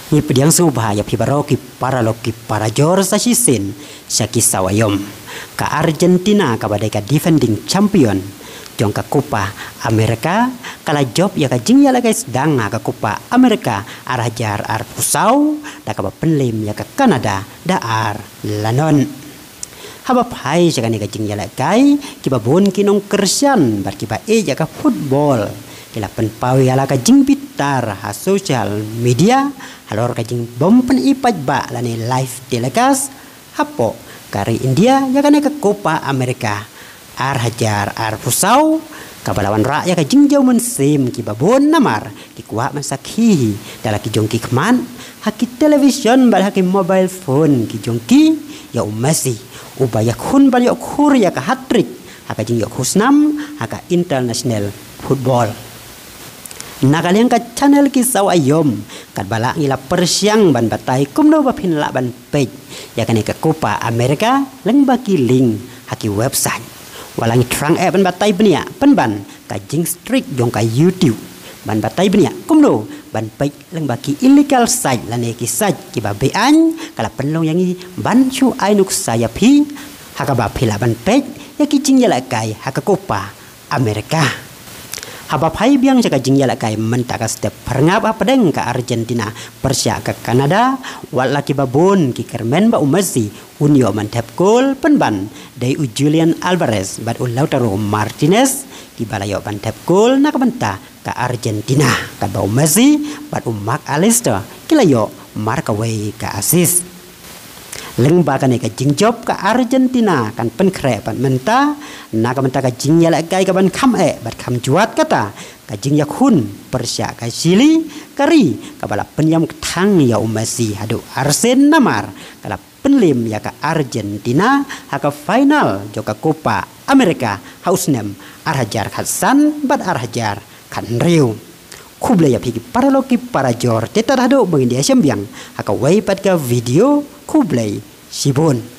Ni pediang subha ya pibaroki paraloki para jor sa sisin sa kisawayom ka Argentina ka badai ka defending champion jong ka Copa Amerika kala job ya ka jingya la guys dang ka Copa Amerika arajar ar pusau da ka penlim ya ka Kanada da ar lanon haba pai sa kani ka jingya la kai kiba bon kinong kersian bar kiba ya ka football kila penpau ya la ka jing pitar ha social media halor ka jing bom pen ipaj ba lani live telecast hapo kari India ya kani ka Copa Amerika ar hajar ar pusau kabalawan rakyat ka jing jauh mensim ki babon namar ki kuat masakhi dala ki jongki keman haki television bal haki mobile phone ki jongki ya umasi ubaya kun bal yok khur ya ka hat-trick haka jing yok husnam haka international football nakaliang ka channel ki saw ayom kat bala ngila persiang ban batai kumno bapin la ban page ya kani ka Copa Amerika leng baki link haki website walang trang ban batai benia penban ka jing strict jong ka YouTube ban batai benia kumno ban page leng baki illegal site lane ki site ki babean kala penlong yangi ban chu ainuk saya pi haka bapila ban page ya ki jing yala kai haka Copa Amerika haba pai biang jaga jingyala kai mentaka step perngap apa deng ka Argentina Persia ke Kanada walaki babon ki kermen ba umasi unio mantap gol penban dai Julian Alvarez bad Lautaro Martinez ki balayo mantap gol nak benta ka Argentina ka ba umasi bad Mark Alister kilayo markaway ka assist leng bakane ka jingjob ka Argentina kan penkre pan menta na ka menta ka jingyala kai ka ban kham bat kham juat kata ka jing yakun Persia ka Chili kari ka bala penyam thang ya umasi hadu Arsen namar kala penlim ya ka Argentina haka final joka Copa Amerika hausnem arhajar khasan bat arhajar kan riu kuble ya pigi paraloki para jor teta hado bang India sembiang haka wai pat ka video kublai sibon